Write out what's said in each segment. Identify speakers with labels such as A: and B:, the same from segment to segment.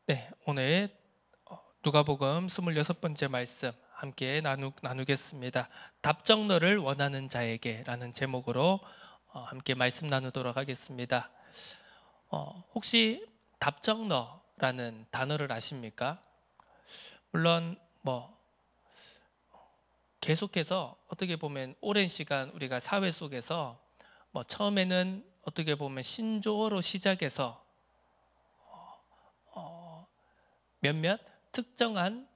A: 네, 오늘 누가복음 26번째 말씀 함께 나누겠습니다. 답정너를 원하는 자에게라는 제목으로 함께 말씀 나누도록 하겠습니다. 혹시 답정너라는 단어를 아십니까? 물론 계속해서 어떻게 보면 오랜 시간 우리가 사회 속에서 처음에는 어떻게 보면 신조어로 시작해서 몇몇 특정한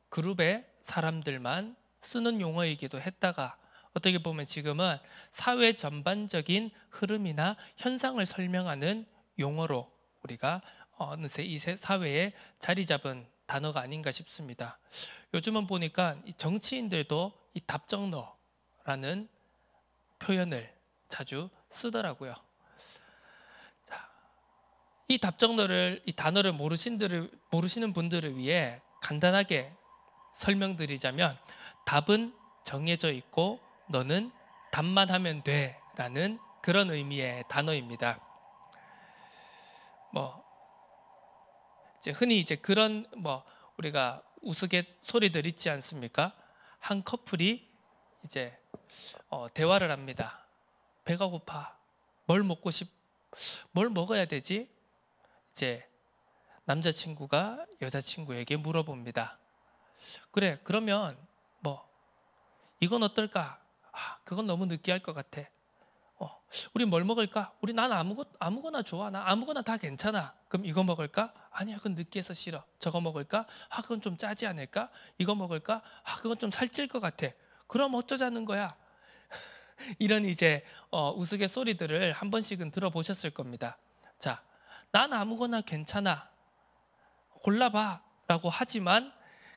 A: 그룹의 사람들만 쓰는 용어이기도 했다가 어떻게 보면 지금은 사회 전반적인 흐름이나 현상을 설명하는 용어로 우리가 어느새 이 사회에 자리 잡은 단어가 아닌가 싶습니다. 요즘은 보니까 이 정치인들도 이 답정너라는 표현을 자주 쓰더라고요. 이 단어를 모르시는 분들을 위해 간단하게 설명드리자면 답은 정해져 있고 너는 답만 하면 돼라는 그런 의미의 단어입니다. 이제 흔히 이제 그런 우리가 우스갯소리들 있지 않습니까? 한 커플이 이제 대화를 합니다. 배가 고파. 뭘 먹어야 되지? 이제 남자친구가 여자친구에게 물어봅니다. 그래, 그러면 이건 어떨까? 그건 너무 느끼할 것 같아. 우리 뭘 먹을까? 난 아무거나 좋아. 나 아무거나 다 괜찮아. 그럼 이거 먹을까? 아니야, 그건 느끼해서 싫어. 저거 먹을까? 그건 좀 짜지 않을까? 이거 먹을까? 그건 좀 살찔 것 같아. 그럼 어쩌자는 거야? 이런 이제 우스갯소리들을 한 번씩은 들어보셨을 겁니다. 자, 난 아무거나 괜찮아. 골라봐라고 하지만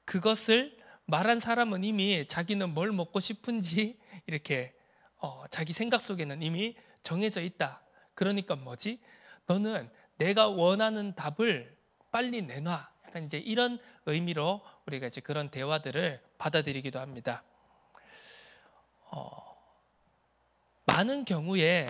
A: 그것을 말한 사람은 이미 자기는 뭘 먹고 싶은지 이렇게 자기 생각 속에는 이미 정해져 있다. 그러니까 뭐지? 너는 내가 원하는 답을 빨리 내놔. 약간 이제 이런 의미로 우리가 이제 그런 대화들을 받아들이기도 합니다. 많은 경우에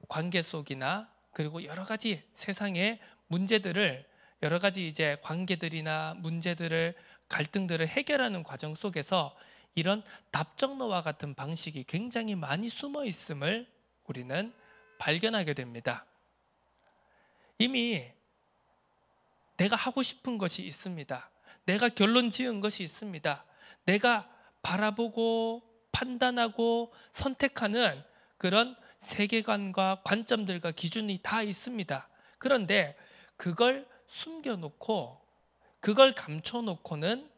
A: 관계 속이나 그리고 여러 가지 세상의 문제들을 여러 가지 이제 관계들이나 문제들을 갈등들을 해결하는 과정 속에서 이런 답정너와 같은 방식이 굉장히 많이 숨어 있음을 우리는 발견하게 됩니다. 이미 내가 하고 싶은 것이 있습니다. 내가 결론 지은 것이 있습니다. 내가 바라보고 판단하고 선택하는 그런 세계관과 관점들과 기준이 다 있습니다. 그런데 그걸 숨겨놓고 그걸 감춰놓고는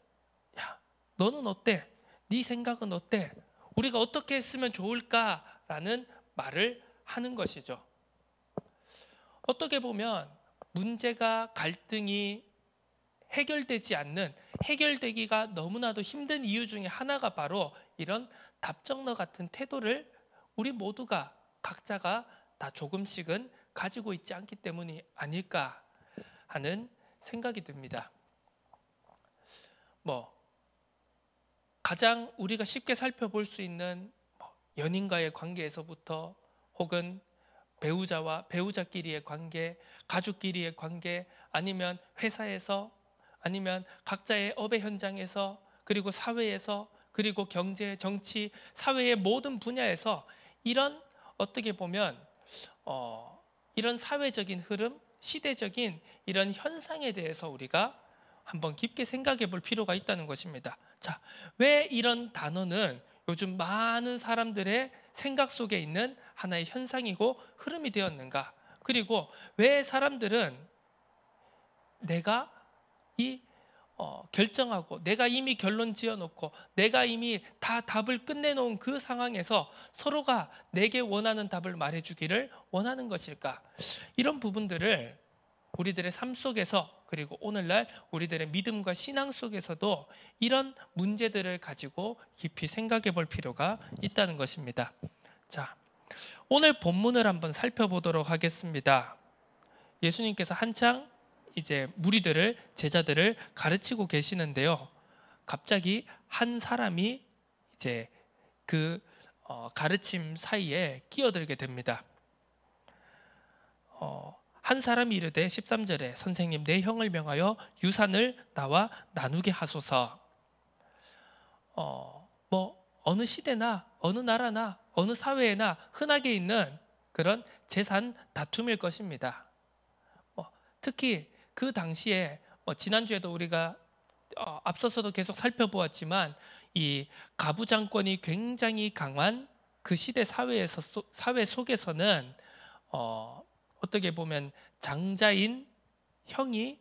A: 야, 너는 어때? 네 생각은 어때? 우리가 어떻게 했으면 좋을까라는 말을 하는 것이죠. 어떻게 보면 문제가 갈등이 해결되지 않는 해결되기가 너무나도 힘든 이유 중에 하나가 바로 이런 답정너 같은 태도를 우리 모두가 각자가 다 조금씩은 가지고 있지 않기 때문이 아닐까 하는 생각이 듭니다. 가장 우리가 쉽게 살펴볼 수 있는 연인과의 관계에서부터 혹은 배우자끼리의 관계, 가족끼리의 관계, 아니면 회사에서, 아니면 각자의 업의 현장에서, 그리고 사회에서, 그리고 경제, 정치, 사회의 모든 분야에서 이런 어떻게 보면 이런 사회적인 흐름, 시대적인 이런 현상에 대해서 우리가 한번 깊게 생각해 볼 필요가 있다는 것입니다. 자, 왜 이런 단어는 요즘 많은 사람들의 생각 속에 있는 하나의 현상이고 흐름이 되었는가? 그리고 왜 사람들은 내가 결정하고 내가 이미 결론 지어놓고 내가 이미 다 답을 끝내놓은 그 상황에서 서로가 내게 원하는 답을 말해주기를 원하는 것일까? 이런 부분들을 우리들의 삶 속에서 그리고 오늘날 우리들의 믿음과 신앙 속에서도 이런 문제들을 가지고 깊이 생각해 볼 필요가 있다는 것입니다. 자, 오늘 본문을 한번 살펴보도록 하겠습니다. 예수님께서 한창 이제 제자들을 가르치고 계시는데요. 갑자기 한 사람이 이제 그 가르침 사이에 끼어들게 됩니다. 한 사람이 이르되 13절에 선생님 내 형을 명하여 유산을 나와 나누게 하소서. 뭐 어느 시대나 어느 나라나 어느 사회에나 흔하게 있는 그런 재산 다툼일 것입니다. 특히 그 당시에 지난주에도 우리가 앞서서도 계속 살펴보았지만 이 가부장권이 굉장히 강한 그 시대 사회 속에서는 어떻게 보면 장자인 형이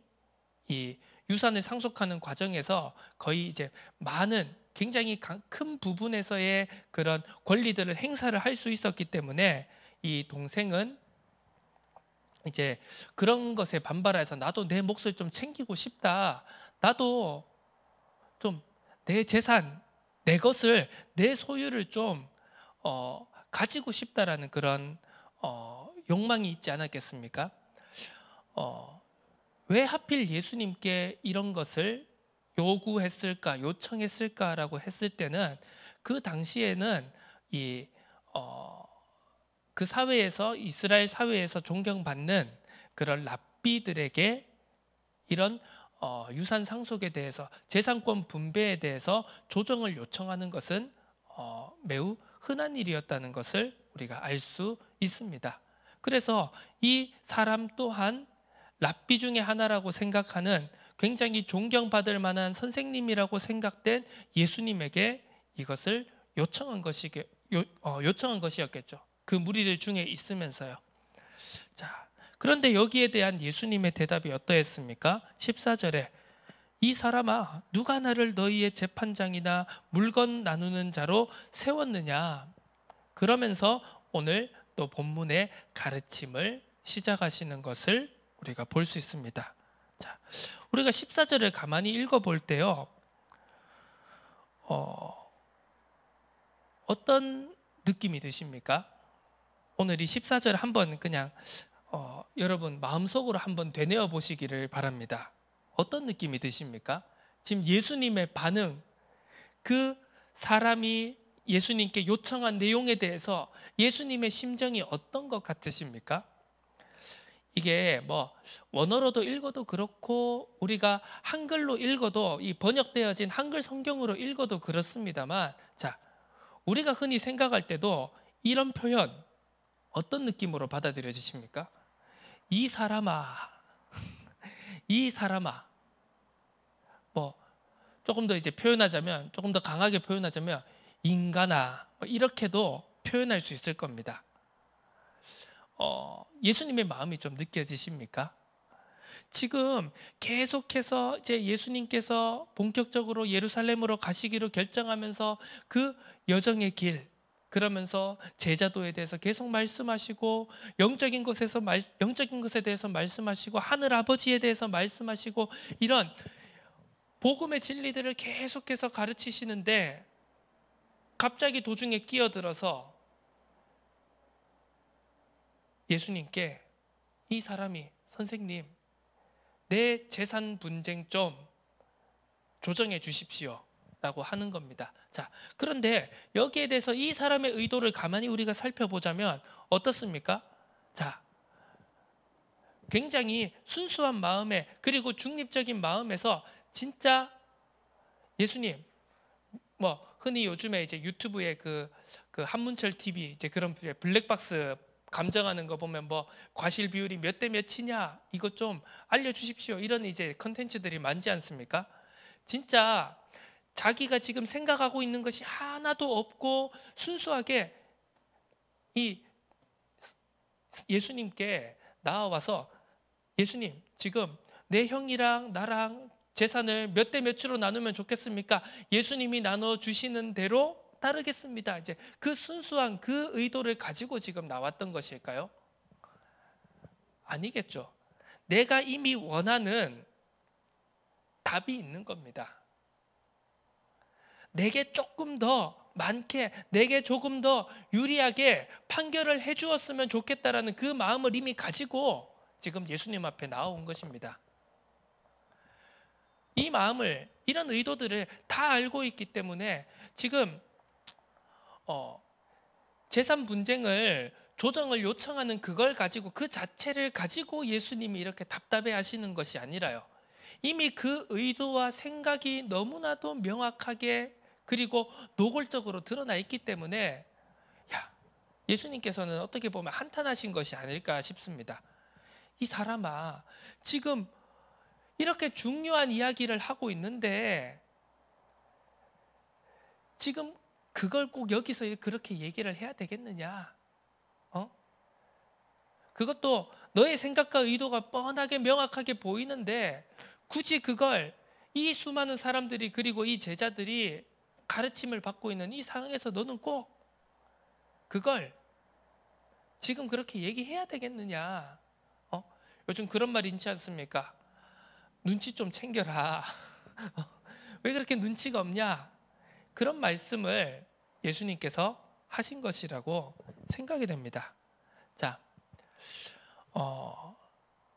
A: 이 유산을 상속하는 과정에서 거의 이제 많은 굉장히 큰 부분에서의 그런 권리들을 행사를 할 수 있었기 때문에 이 동생은 이제 그런 것에 반발해서 나도 내 몫을 좀 챙기고 싶다. 나도 좀 내 재산, 내 것을, 내 소유를 좀 가지고 싶다라는 그런 욕망이 있지 않았겠습니까? 왜 하필 예수님께 이런 것을 요구했을까, 요청했을까라고 했을 때는 그 당시에는 그 사회에서 이스라엘 사회에서 존경받는 그런 랍비들에게 이런 유산 상속에 대해서 재산권 분배에 대해서 조정을 요청하는 것은 매우 흔한 일이었다는 것을 우리가 알 수 있습니다. 그래서 이 사람 또한 랍비 중에 하나라고 생각하는 굉장히 존경받을 만한 선생님이라고 생각된 예수님에게 이것을 요청한 것이었겠죠. 그 무리들 중에 있으면서요. 자, 그런데 여기에 대한 예수님의 대답이 어떠했습니까? 14절에 이 사람아 누가 나를 너희의 재판장이나 물건 나누는 자로 세웠느냐? 그러면서 오늘 또 본문의 가르침을 시작하시는 것을 우리가 볼 수 있습니다. 자, 우리가 14절을 가만히 읽어볼 때요, 어떤 느낌이 드십니까? 오늘 이 14절 한번 그냥 여러분 마음속으로 한번 되뇌어 보시기를 바랍니다. 어떤 느낌이 드십니까? 지금 예수님의 반응, 그 사람이 예수님께 요청한 내용에 대해서 예수님의 심정이 어떤 것 같으십니까? 이게 뭐 원어로도 읽어도 그렇고 우리가 한글로 읽어도 이 번역되어진 한글 성경으로 읽어도 그렇습니다만, 자, 우리가 흔히 생각할 때도 이런 표현 어떤 느낌으로 받아들여지십니까? 이 사람아, 이 사람아. 뭐 조금 더 이제 표현하자면, 조금 더 강하게 표현하자면 인간아, 이렇게도 표현할 수 있을 겁니다. 예수님의 마음이 좀 느껴지십니까? 지금 계속해서 이제 예수님께서 본격적으로 예루살렘으로 가시기로 결정하면서 그 여정의 길, 그러면서 제자도에 대해서 계속 말씀하시고 영적인 것에 대해서 말씀하시고 하늘 아버지에 대해서 말씀하시고 이런 복음의 진리들을 계속해서 가르치시는데 갑자기 도중에 끼어들어서 예수님께 이 사람이 선생님 내 재산 분쟁 좀 조정해 주십시오 라고 하는 겁니다. 자, 그런데 여기에 대해서 이 사람의 의도를 가만히 우리가 살펴보자면 어떻습니까? 자, 굉장히 순수한 마음에, 그리고 중립적인 마음에서 진짜 예수님, 뭐 흔히 요즘에 이제 유튜브에 그 한문철 TV 이제 그런 블랙박스 감정하는 거 보면 뭐 과실 비율이 몇 대 몇이냐 이것 좀 알려주십시오 이런 이제 컨텐츠들이 많지 않습니까? 진짜 자기가 지금 생각하고 있는 것이 하나도 없고 순수하게 이 예수님께 나와서 예수님 지금 내 형이랑 나랑 재산을 몇 대 몇으로 나누면 좋겠습니까? 예수님이 나눠주시는 대로 따르겠습니다. 이제 그 순수한 그 의도를 가지고 지금 나왔던 것일까요? 아니겠죠. 내가 이미 원하는 답이 있는 겁니다. 내게 조금 더 많게, 내게 조금 더 유리하게 판결을 해주었으면 좋겠다라는 그 마음을 이미 가지고 지금 예수님 앞에 나온 것입니다. 이 마음을, 이런 의도들을 다 알고 있기 때문에 지금 재산 분쟁을 조정을 요청하는 그걸 가지고, 그 자체를 가지고 예수님이 이렇게 답답해 하시는 것이 아니라요. 이미 그 의도와 생각이 너무나도 명확하게 그리고 노골적으로 드러나 있기 때문에 예수님께서는 어떻게 보면 한탄하신 것이 아닐까 싶습니다. 이 사람아, 지금 이렇게 중요한 이야기를 하고 있는데 지금 그걸 꼭 여기서 그렇게 얘기를 해야 되겠느냐? 그것도 너의 생각과 의도가 뻔하게 명확하게 보이는데 굳이 그걸 이 수많은 사람들이 그리고 이 제자들이 가르침을 받고 있는 이 상황에서 너는 꼭 그걸 지금 그렇게 얘기해야 되겠느냐? 요즘 그런 말 있지 않습니까? 눈치 좀 챙겨라. 왜 그렇게 눈치가 없냐? 그런 말씀을 예수님께서 하신 것이라고 생각이 됩니다. 자,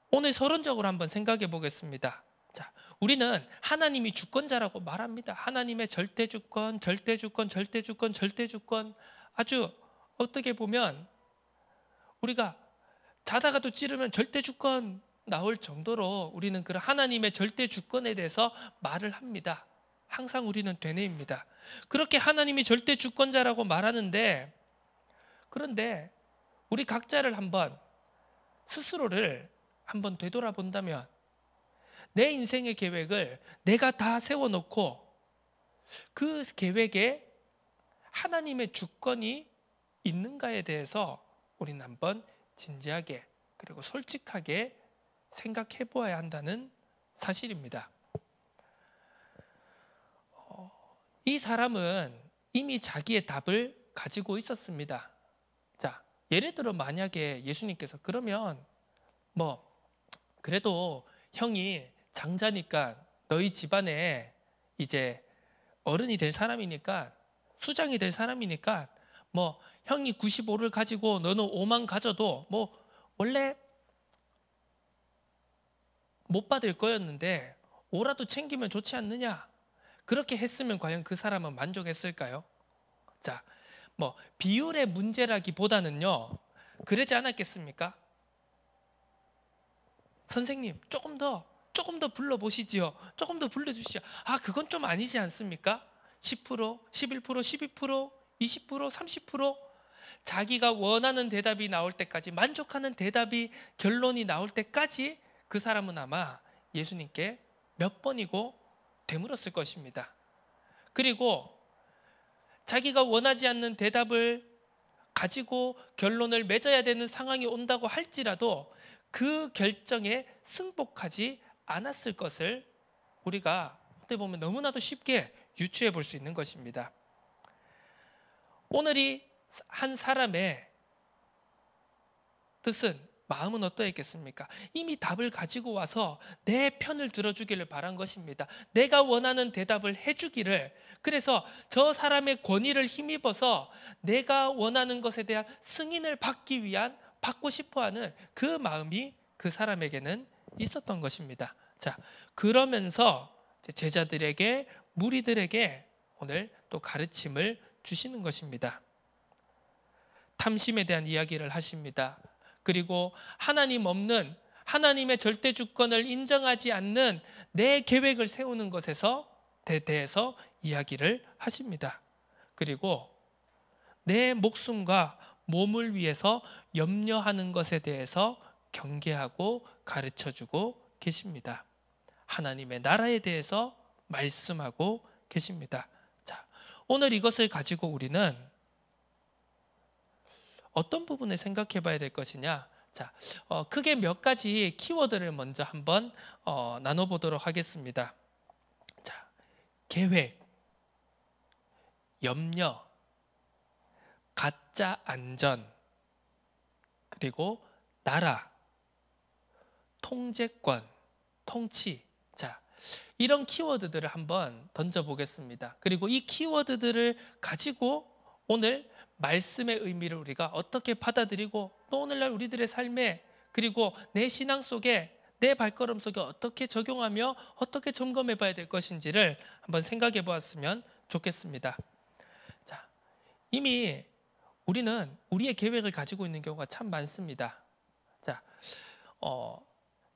A: 오늘 서론적으로 한번 생각해 보겠습니다. 자, 우리는 하나님이 주권자라고 말합니다. 하나님의 절대주권, 절대주권, 절대주권, 절대주권. 아주 어떻게 보면 우리가 자다가도 찌르면 절대주권 나올 정도로 우리는 그런 하나님의 절대주권에 대해서 말을 합니다. 항상 우리는 되뇌입니다. 그렇게 하나님이 절대주권자라고 말하는데, 그런데 우리 각자를 한번 스스로를 한번 되돌아본다면 내 인생의 계획을 내가 다 세워놓고 그 계획에 하나님의 주권이 있는가에 대해서 우리는 한번 진지하게 그리고 솔직하게 생각해 보아야 한다는 사실입니다. 이 사람은 이미 자기의 답을 가지고 있었습니다. 자, 예를 들어 만약에 예수님께서 그러면 그래도 형이 장자니까 너희 집안에 이제 어른이 될 사람이니까, 수장이 될 사람이니까 형이 95를 가지고 너는 5만 가져도 원래 못 받을 거였는데 5라도 챙기면 좋지 않느냐? 그렇게 했으면 과연 그 사람은 만족했을까요? 자, 비율의 문제라기보다는요, 그러지 않았겠습니까? 선생님, 조금 더 불러보시지요. 조금 더 불러주시죠. 그건 좀 아니지 않습니까? 10%, 11%, 12%, 20%, 30%? 자기가 원하는 대답이 나올 때까지, 만족하는 대답이, 결론이 나올 때까지 그 사람은 아마 예수님께 몇 번이고 되물었을 것입니다. 그리고 자기가 원하지 않는 대답을 가지고 결론을 맺어야 되는 상황이 온다고 할지라도 그 결정에 승복하지 않았을 것을 우리가 어떻게 보면 너무나도 쉽게 유추해 볼 수 있는 것입니다. 오늘이 한 사람의 뜻은, 마음은 어떠했겠습니까? 이미 답을 가지고 와서 내 편을 들어주기를 바란 것입니다. 내가 원하는 대답을 해주기를. 그래서 저 사람의 권위를 힘입어서 내가 원하는 것에 대한 승인을 받기 위한, 받고 싶어하는 그 마음이 그 사람에게는 있었던 것입니다. 자, 그러면서 제자들에게, 무리들에게 오늘 또 가르침을 주시는 것입니다. 탐심에 대한 이야기를 하십니다. 그리고 하나님 없는, 하나님의 절대 주권을 인정하지 않는 내 계획을 세우는 것에서 대해서 이야기를 하십니다. 그리고 내 목숨과 몸을 위해서 염려하는 것에 대해서 경계하고 가르쳐주고 계십니다. 하나님의 나라에 대해서 말씀하고 계십니다. 자, 오늘 이것을 가지고 우리는 어떤 부분을 생각해 봐야 될 것이냐? 자, 크게 몇 가지 키워드를 먼저 한번 나눠보도록 하겠습니다. 자, 계획, 염려, 가짜 안전, 그리고 나라, 통제권, 통치. 자, 이런 키워드들을 한번 던져보겠습니다. 그리고 이 키워드들을 가지고 오늘 말씀의 의미를 우리가 어떻게 받아들이고 또 오늘날 우리들의 삶에, 그리고 내 신앙 속에, 내 발걸음 속에 어떻게 적용하며 어떻게 점검해 봐야 될 것인지를 한번 생각해 보았으면 좋겠습니다. 자, 이미 우리는 우리의 계획을 가지고 있는 경우가 참 많습니다. 자,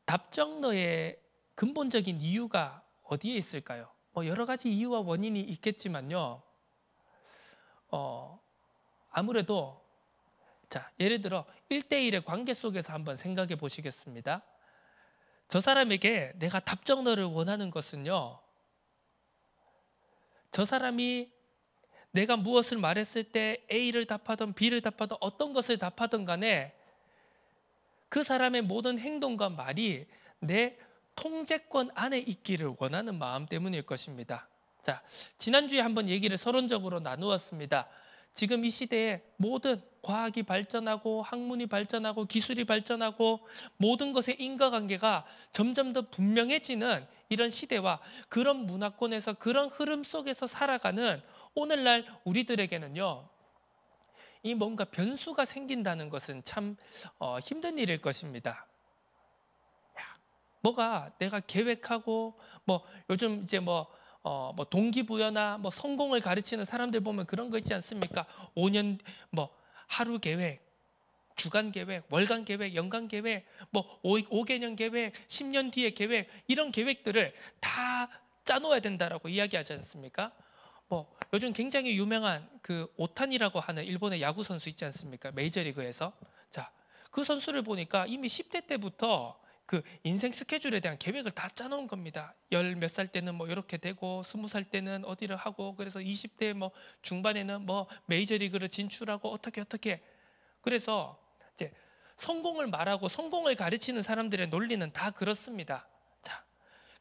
A: 답정너의 근본적인 이유가 어디에 있을까요? 여러 가지 이유와 원인이 있겠지만요. 아무래도 자, 예를 들어 1대1의 관계 속에서 한번 생각해 보시겠습니다. 저 사람에게 내가 답정너를 원하는 것은요. 저 사람이 내가 무엇을 말했을 때 A를 답하든 B를 답하든 어떤 것을 답하든 간에 그 사람의 모든 행동과 말이 내 통제권 안에 있기를 원하는 마음 때문일 것입니다. 자, 지난주에 한번 얘기를 서론적으로 나누었습니다. 지금 이 시대에 모든 과학이 발전하고 학문이 발전하고 기술이 발전하고 모든 것의 인과관계가 점점 더 분명해지는 이런 시대와 그런 문화권에서 그런 흐름 속에서 살아가는 오늘날 우리들에게는요, 이 뭔가 변수가 생긴다는 것은 참 힘든 일일 것입니다. 뭐가 내가 계획하고 요즘 이제 동기부여나 성공을 가르치는 사람들 보면 그런 거 있지 않습니까? 5년 하루 계획, 주간 계획, 월간 계획, 연간 계획, 5개년 계획, 10년 뒤의 계획, 이런 계획들을 다 짜놓아야 된다라고 이야기하지 않습니까? 요즘 굉장히 유명한 그 오타니라고 하는 일본의 야구 선수 있지 않습니까? 메이저리그에서. 자, 그 선수를 보니까 이미 10대 때부터 그 인생 스케줄에 대한 계획을 다 짜놓은 겁니다. 열 몇 살 때는 이렇게 되고 20살 때는 어디를 하고 그래서 20대 중반에는 메이저리그를 진출하고 어떻게 그래서 이제 성공을 말하고 성공을 가르치는 사람들의 논리는 다 그렇습니다. 자,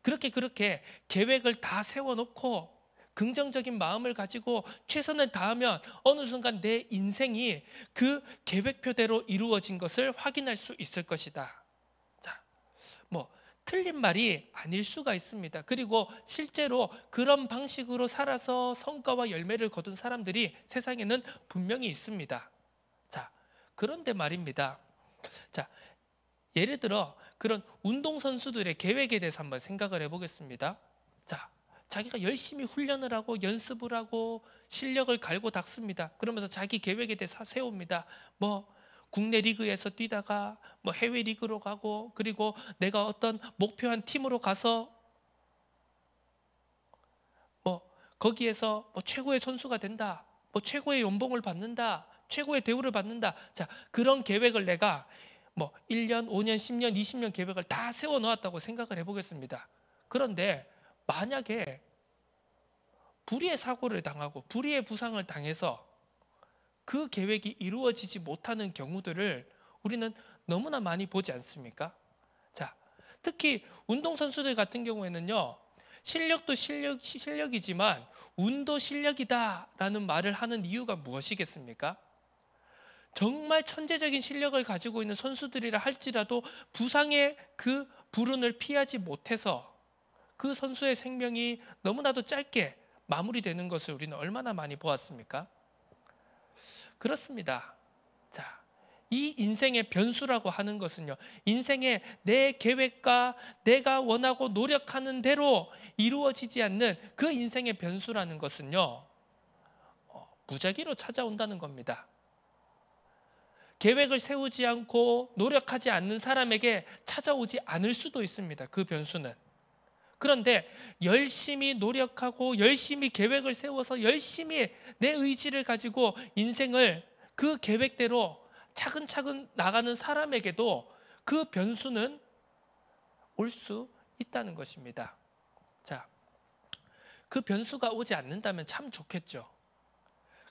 A: 그렇게 계획을 다 세워놓고 긍정적인 마음을 가지고 최선을 다하면 어느 순간 내 인생이 그 계획표대로 이루어진 것을 확인할 수 있을 것이다. 자, 틀린 말이 아닐 수가 있습니다. 그리고 실제로 그런 방식으로 살아서 성과와 열매를 거둔 사람들이 세상에는 분명히 있습니다. 자, 그런데 말입니다. 자, 예를 들어 그런 운동선수들의 계획에 대해서 한번 생각을 해보겠습니다. 자, 자기가 열심히 훈련을 하고 연습을 하고 실력을 갈고 닦습니다. 그러면서 자기 계획에 대해서 세웁니다. 국내 리그에서 뛰다가 해외 리그로 가고 그리고 내가 어떤 목표한 팀으로 가서 거기에서 최고의 선수가 된다. 최고의 연봉을 받는다. 최고의 대우를 받는다. 자, 그런 계획을 내가 1년, 5년, 10년, 20년 계획을 다 세워 놓았다고 생각을 해보겠습니다. 그런데 만약에 불의의 사고를 당하고 불의의 부상을 당해서 그 계획이 이루어지지 못하는 경우들을 우리는 너무나 많이 보지 않습니까? 자, 특히 운동선수들 같은 경우에는요, 실력도 실력이지만 운도 실력이다라는 말을 하는 이유가 무엇이겠습니까? 정말 천재적인 실력을 가지고 있는 선수들이라 할지라도 부상의 그 불운을 피하지 못해서 그 선수의 생명이 너무나도 짧게 마무리되는 것을 우리는 얼마나 많이 보았습니까? 그렇습니다. 자, 이 인생의 변수라고 하는 것은요, 인생의 내 계획과 내가 원하고 노력하는 대로 이루어지지 않는 그 인생의 변수라는 것은요, 무작위로 찾아온다는 겁니다. 계획을 세우지 않고 노력하지 않는 사람에게 찾아오지 않을 수도 있습니다. 그 변수는. 그런데 열심히 노력하고 열심히 계획을 세워서 열심히 내 의지를 가지고 인생을 그 계획대로 차근차근 나가는 사람에게도 그 변수는 올 수 있다는 것입니다. 자, 그 변수가 오지 않는다면 참 좋겠죠.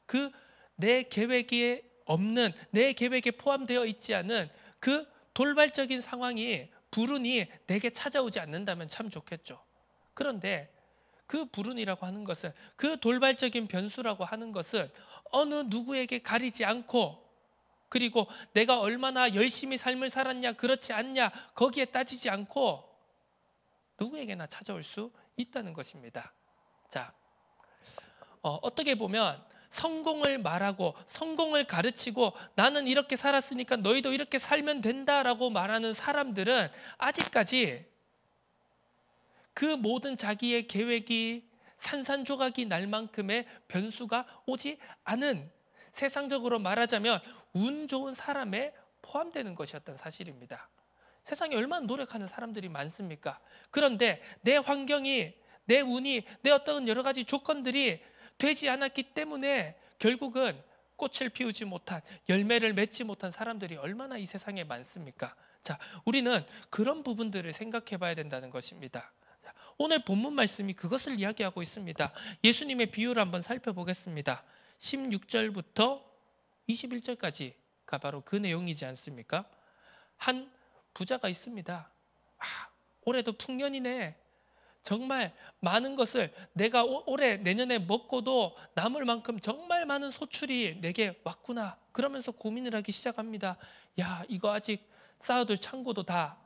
A: 그 내 계획에 없는, 내 계획에 포함되어 있지 않은 그 돌발적인 상황이, 불운이 내게 찾아오지 않는다면 참 좋겠죠. 그런데 그 불운이라고 하는 것은, 그 돌발적인 변수라고 하는 것은 어느 누구에게 가리지 않고, 그리고 내가 얼마나 열심히 삶을 살았냐 그렇지 않냐 거기에 따지지 않고 누구에게나 찾아올 수 있다는 것입니다. 자, 어떻게 보면 성공을 말하고 성공을 가르치고 나는 이렇게 살았으니까 너희도 이렇게 살면 된다라고 말하는 사람들은 아직까지 그 모든 자기의 계획이 산산조각이 날 만큼의 변수가 오지 않은 세상적으로 말하자면 운 좋은 사람에 포함되는 것이었던 사실입니다. 세상에 얼마나 노력하는 사람들이 많습니까? 그런데 내 환경이, 내 운이, 내 어떤 여러 가지 조건들이 되지 않았기 때문에 결국은 꽃을 피우지 못한, 열매를 맺지 못한 사람들이 얼마나 이 세상에 많습니까? 자, 우리는 그런 부분들을 생각해 봐야 된다는 것입니다. 오늘 본문 말씀이 그것을 이야기하고 있습니다. 예수님의 비유를 한번 살펴보겠습니다. 16절부터 21절까지가 바로 그 내용이지 않습니까? 한 부자가 있습니다. 올해도 풍년이네. 정말 많은 것을 내가 올해 내년에 먹고도 남을 만큼 정말 많은 소출이 내게 왔구나. 그러면서 고민을 하기 시작합니다. 야, 이거 아직 쌓아둘 창고도 다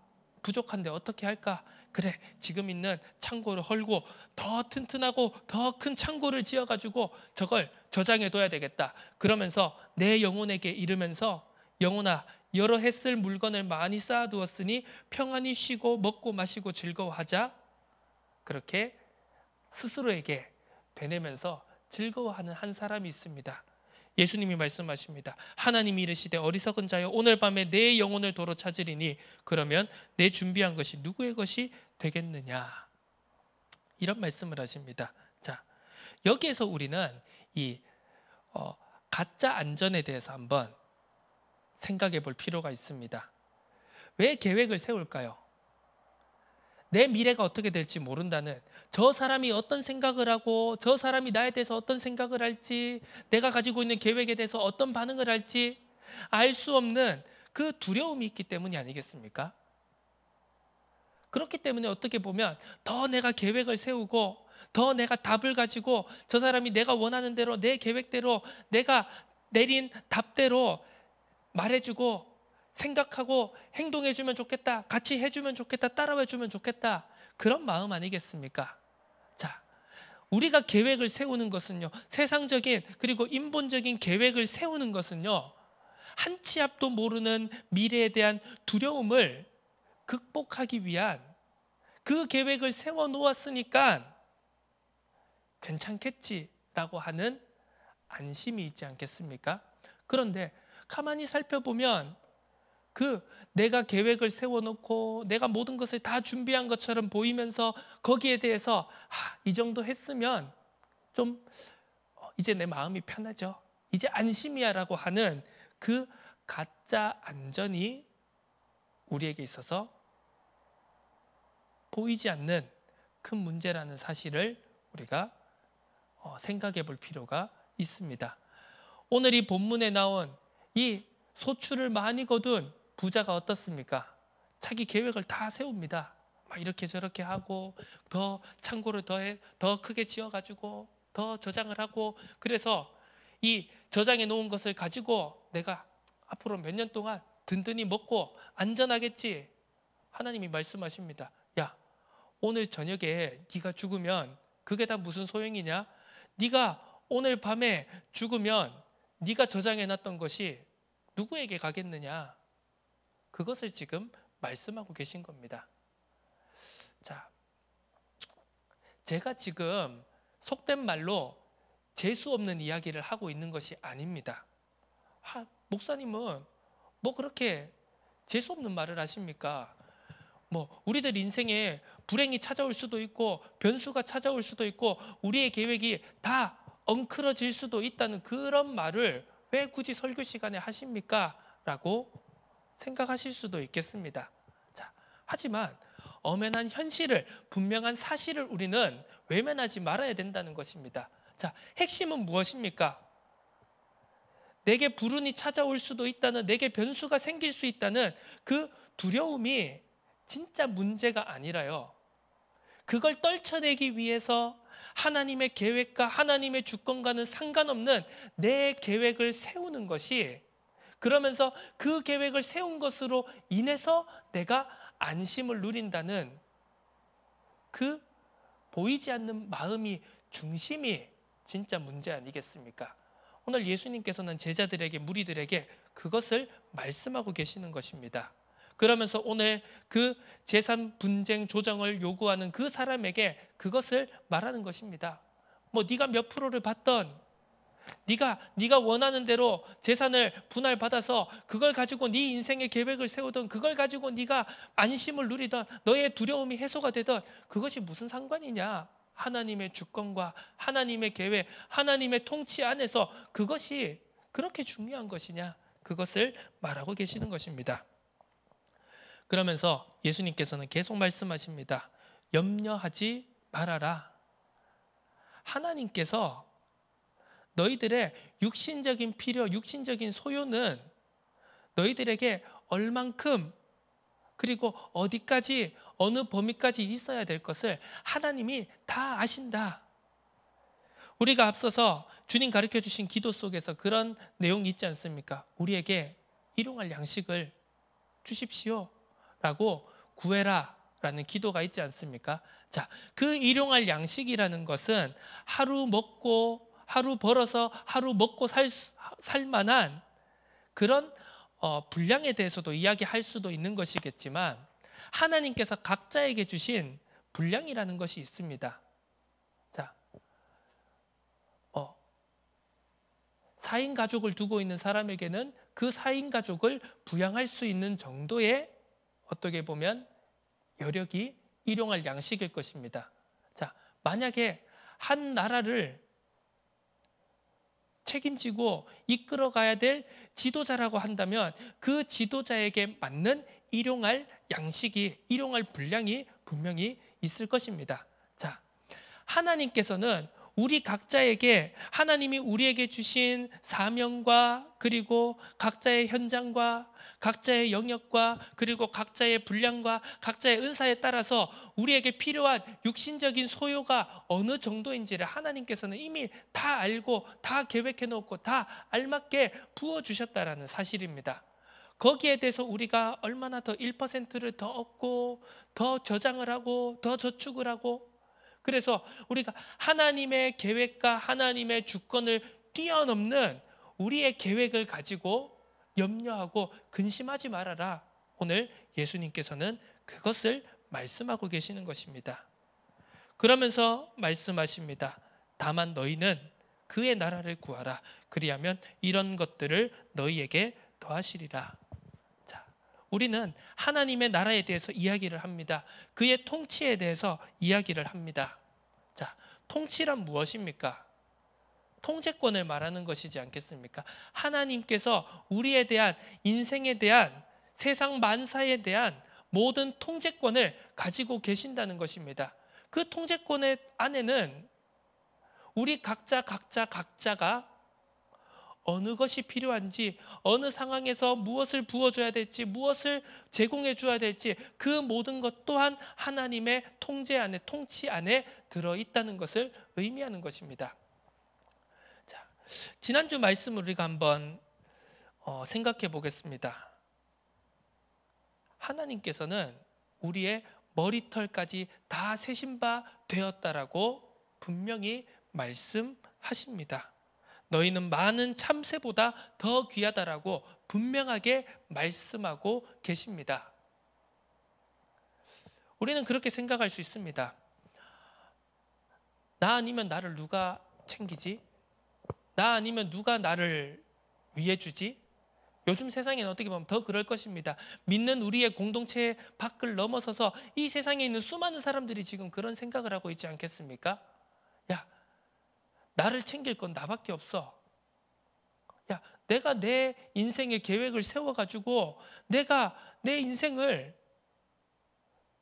A: 부족한데 어떻게 할까? 그래, 지금 있는 창고를 헐고 더 튼튼하고 더 큰 창고를 지어가지고 저걸 저장해둬야 되겠다. 그러면서 내 영혼에게 이르면서, 영혼아, 여러 해 쓸 물건을 많이 쌓아두었으니 평안히 쉬고 먹고 마시고 즐거워하자. 그렇게 스스로에게 되뇌면서 즐거워하는 한 사람이 있습니다. 예수님이 말씀하십니다. 하나님이 이르시되 어리석은 자여, 오늘 밤에 내 영혼을 도로 찾으리니 그러면 내 준비한 것이 누구의 것이 되겠느냐. 이런 말씀을 하십니다. 자, 여기에서 우리는 이 가짜 안전에 대해서 한번 생각해 볼 필요가 있습니다. 왜 계획을 세울까요? 내 미래가 어떻게 될지 모른다는, 저 사람이 어떤 생각을 하고 저 사람이 나에 대해서 어떤 생각을 할지, 내가 가지고 있는 계획에 대해서 어떤 반응을 할지 알 수 없는 그 두려움이 있기 때문이 아니겠습니까? 그렇기 때문에 어떻게 보면 더 내가 계획을 세우고 더 내가 답을 가지고 저 사람이 내가 원하는 대로, 내 계획대로, 내가 내린 답대로 말해주고 생각하고 행동해주면 좋겠다, 같이 해주면 좋겠다, 따라해주면 좋겠다, 그런 마음 아니겠습니까? 자, 우리가 계획을 세우는 것은요, 세상적인 그리고 인본적인 계획을 세우는 것은요, 한 치 앞도 모르는 미래에 대한 두려움을 극복하기 위한, 그 계획을 세워놓았으니까 괜찮겠지라고 하는 안심이 있지 않겠습니까? 그런데 가만히 살펴보면 그 내가 계획을 세워놓고 내가 모든 것을 다 준비한 것처럼 보이면서 거기에 대해서 이 정도 했으면 좀 이제 내 마음이 편하죠, 이제 안심이야 라고 하는 그 가짜 안전이 우리에게 있어서 보이지 않는 큰 문제라는 사실을 우리가 생각해 볼 필요가 있습니다. 오늘 이 본문에 나온 이 소출을 많이 거둔 부자가 어떻습니까? 자기 계획을 다 세웁니다. 막 이렇게 저렇게 하고 더 창고를 더 크게 지어가지고 더 저장을 하고, 그래서 이 저장해 놓은 것을 가지고 내가 앞으로 몇 년 동안 든든히 먹고 안전하겠지. 하나님이 말씀하십니다. 야, 오늘 저녁에 네가 죽으면 그게 다 무슨 소용이냐? 네가 오늘 밤에 죽으면 네가 저장해 놨던 것이 누구에게 가겠느냐? 그것을 지금 말씀하고 계신 겁니다. 자, 제가 지금 속된 말로 재수 없는 이야기를 하고 있는 것이 아닙니다. 목사님은 뭐 그렇게 재수 없는 말을 하십니까? 뭐 우리들 인생에 불행이 찾아올 수도 있고 변수가 찾아올 수도 있고 우리의 계획이 다 엉클어질 수도 있다는 그런 말을 왜 굳이 설교 시간에 하십니까? 라고 생각하실 수도 있겠습니다. 자, 하지만 엄연한 현실을, 분명한 사실을 우리는 외면하지 말아야 된다는 것입니다. 자, 핵심은 무엇입니까? 내게 불운이 찾아올 수도 있다는, 내게 변수가 생길 수 있다는 그 두려움이 진짜 문제가 아니라요, 그걸 떨쳐내기 위해서 하나님의 계획과 하나님의 주권과는 상관없는 내 계획을 세우는 것이, 그러면서 그 계획을 세운 것으로 인해서 내가 안심을 누린다는 그 보이지 않는 마음이, 중심이 진짜 문제 아니겠습니까? 오늘 예수님께서는 제자들에게, 무리들에게 그것을 말씀하고 계시는 것입니다. 그러면서 오늘 그 재산 분쟁 조정을 요구하는 그 사람에게 그것을 말하는 것입니다. 뭐 네가 몇 프로를 받던, 네가 원하는 대로 재산을 분할받아서 그걸 가지고 네 인생의 계획을 세우던, 그걸 가지고 네가 안심을 누리던, 너의 두려움이 해소가 되던, 그것이 무슨 상관이냐? 하나님의 주권과 하나님의 계획, 하나님의 통치 안에서 그것이 그렇게 중요한 것이냐? 그것을 말하고 계시는 것입니다. 그러면서 예수님께서는 계속 말씀하십니다. 염려하지 말아라. 하나님께서 너희들의 육신적인 필요, 육신적인 소요는 너희들에게 얼만큼, 그리고 어디까지, 어느 범위까지 있어야 될 것을 하나님이 다 아신다. 우리가 앞서서 주님 가르쳐 주신 기도 속에서 그런 내용이 있지 않습니까? 우리에게 일용할 양식을 주십시오 라고 구해라 라는 기도가 있지 않습니까? 자, 그 일용할 양식이라는 것은 하루 벌어서 하루 먹고 살 만한 그런 분량에 대해서도 이야기할 수도 있는 것이겠지만, 하나님께서 각자에게 주신 분량이라는 것이 있습니다. 자, 4인 가족을 두고 있는 사람에게는 그 4인 가족을 부양할 수 있는 정도의, 어떻게 보면 여력이 일용할 양식일 것입니다. 자, 만약에 한 나라를 책임지고 이끌어가야 될 지도자라고 한다면 그 지도자에게 맞는 일용할 양식이, 일용할 분량이 분명히 있을 것입니다. 자, 하나님께서는 우리 각자에게, 하나님이 우리에게 주신 사명과 그리고 각자의 현장과 각자의 영역과 그리고 각자의 분량과 각자의 은사에 따라서 우리에게 필요한 육신적인 소요가 어느 정도인지를 하나님께서는 이미 다 알고 다 계획해 놓고 다 알맞게 부어주셨다라는 사실입니다. 거기에 대해서 우리가 얼마나 더 1%를 더 얻고 더 저장을 하고 더 저축을 하고, 그래서 우리가 하나님의 계획과 하나님의 주권을 뛰어넘는 우리의 계획을 가지고 염려하고 근심하지 말아라. 오늘 예수님께서는 그것을 말씀하고 계시는 것입니다. 그러면서 말씀하십니다. 다만 너희는 그의 나라를 구하라. 그리하면 이런 것들을 너희에게 더하시리라. 자, 우리는 하나님의 나라에 대해서 이야기를 합니다. 그의 통치에 대해서 이야기를 합니다. 자, 통치란 무엇입니까? 통제권을 말하는 것이지 않겠습니까? 하나님께서 우리에 대한, 인생에 대한, 세상 만사에 대한 모든 통제권을 가지고 계신다는 것입니다. 그 통제권 안에는 우리 각자가 어느 것이 필요한지, 어느 상황에서 무엇을 부어줘야 될지, 무엇을 제공해 줘야 될지, 그 모든 것 또한 하나님의 통제 안에, 통치 안에 들어있다는 것을 의미하는 것입니다. 자, 지난주 말씀을 우리가 한번 생각해 보겠습니다. 하나님께서는 우리의 머리털까지 다 세신 바 되었다라고 분명히 말씀하십니다. 너희는 많은 참새보다 더 귀하다라고 분명하게 말씀하고 계십니다. 우리는 그렇게 생각할 수 있습니다. 나 아니면 나를 누가 챙기지? 나 아니면 누가 나를 위해주지? 요즘 세상에는 어떻게 보면 더 그럴 것입니다. 믿는 우리의 공동체 밖을 넘어서서 이 세상에 있는 수많은 사람들이 지금 그런 생각을 하고 있지 않겠습니까? 야, 나를 챙길 건 나밖에 없어. 야, 내가 내 인생의 계획을 세워가지고 내가 내 인생을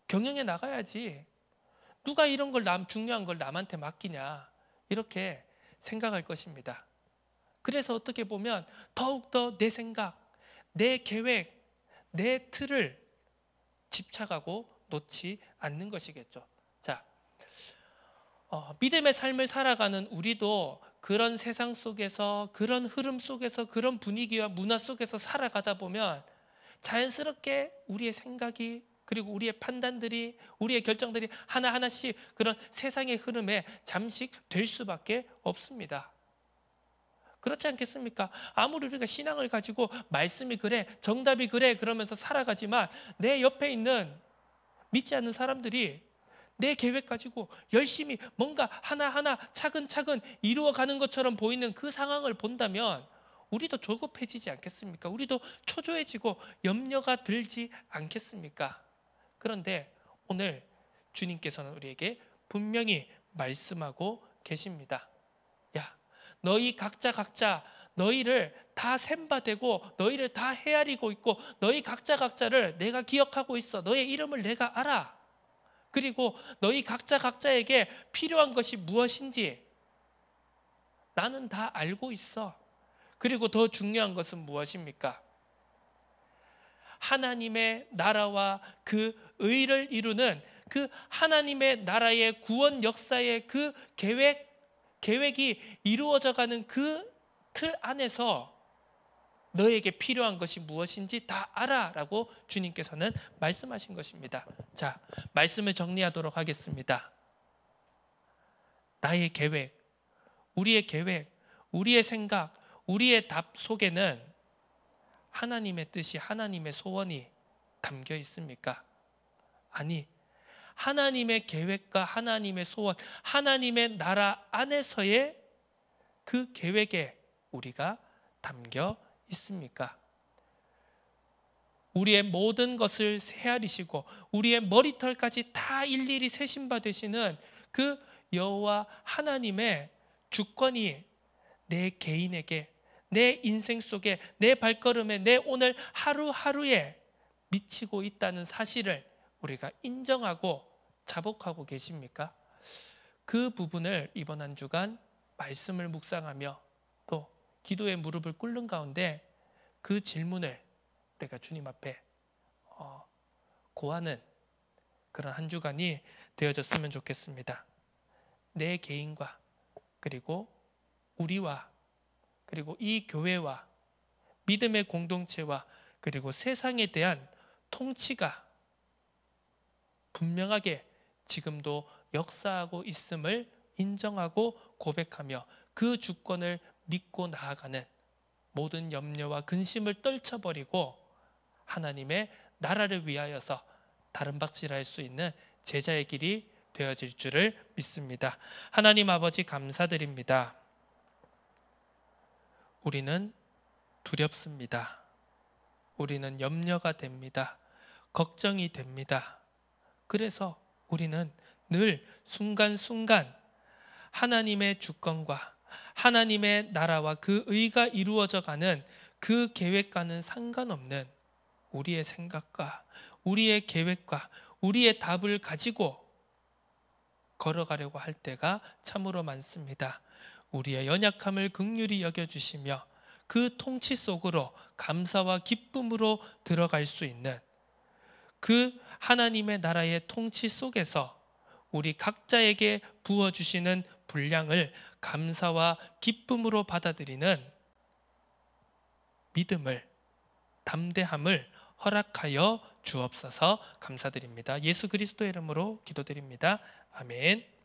A: 경영해 나가야지. 누가 이런 걸 중요한 걸 남한테 맡기냐. 이렇게 생각할 것입니다. 그래서 어떻게 보면 더욱더 내 생각, 내 계획, 내 틀을 집착하고 놓지 않는 것이겠죠. 자, 믿음의 삶을 살아가는 우리도 그런 세상 속에서, 그런 흐름 속에서, 그런 분위기와 문화 속에서 살아가다 보면 자연스럽게 우리의 생각이, 그리고 우리의 판단들이, 우리의 결정들이 하나하나씩 그런 세상의 흐름에 잠식될 수밖에 없습니다. 그렇지 않겠습니까? 아무리 우리가 신앙을 가지고 말씀이 그래, 정답이 그래 그러면서 살아가지만 내 옆에 있는 믿지 않는 사람들이 내 계획 가지고 열심히 뭔가 하나하나 차근차근 이루어가는 것처럼 보이는 그 상황을 본다면 우리도 조급해지지 않겠습니까? 우리도 초조해지고 염려가 들지 않겠습니까? 그런데 오늘 주님께서는 우리에게 분명히 말씀하고 계십니다. 야, 너희 각자 너희를 다 셈바되고 너희를 다 헤아리고 있고 너희 각자를 내가 기억하고 있어. 너의 이름을 내가 알아. 그리고 너희 각자에게 필요한 것이 무엇인지 나는 다 알고 있어. 그리고 더 중요한 것은 무엇입니까? 하나님의 나라와 그 의를 이루는 그 하나님의 나라의 구원 역사의 그 계획이 이루어져가는 그 틀 안에서 너에게 필요한 것이 무엇인지 다 알아 라고 주님께서는 말씀하신 것입니다. 자, 말씀을 정리하도록 하겠습니다. 나의 계획, 우리의 생각, 우리의 답 속에는 하나님의 뜻이, 하나님의 소원이 담겨 있습니까? 아니, 하나님의 계획과 하나님의 소원, 하나님의 나라 안에서의 그 계획에 우리가 담겨 있습니까? 우리의 모든 것을 헤아리시고 우리의 머리털까지 다 일일이 세신 바 되시는 그 여호와 하나님의 주권이 내 개인에게, 내 인생 속에, 내 발걸음에, 내 오늘 하루하루에 미치고 있다는 사실을 우리가 인정하고 자복하고 계십니까? 그 부분을 이번 한 주간 말씀을 묵상하며 또 기도의 무릎을 꿇는 가운데 그 질문을 우리가 주님 앞에 고하는 그런 한 주간이 되어졌으면 좋겠습니다. 내 개인과 그리고 우리와 그리고 이 교회와 믿음의 공동체와 그리고 세상에 대한 통치가 분명하게 지금도 역사하고 있음을 인정하고 고백하며 그 주권을 믿고 나아가는 모든 염려와 근심을 떨쳐버리고 하나님의 나라를 위하여서 다름박질할 수 있는 제자의 길이 되어질 줄을 믿습니다. 하나님 아버지 감사드립니다. 우리는 두렵습니다. 우리는 염려가 됩니다. 걱정이 됩니다. 그래서 우리는 늘 순간순간 하나님의 주권과 하나님의 나라와 그 의가 이루어져 가는 그 계획과는 상관없는 우리의 생각과 우리의 계획과 우리의 답을 가지고 걸어가려고 할 때가 참으로 많습니다. 우리의 연약함을 긍휼히 여겨주시며 그 통치 속으로 감사와 기쁨으로 들어갈 수 있는 그 하나님의 나라의 통치 속에서 우리 각자에게 부어주시는 분량을 감사와 기쁨으로 받아들이는 믿음을, 담대함을 허락하여 주옵소서. 감사드립니다. 예수 그리스도의 이름으로 기도드립니다. 아멘.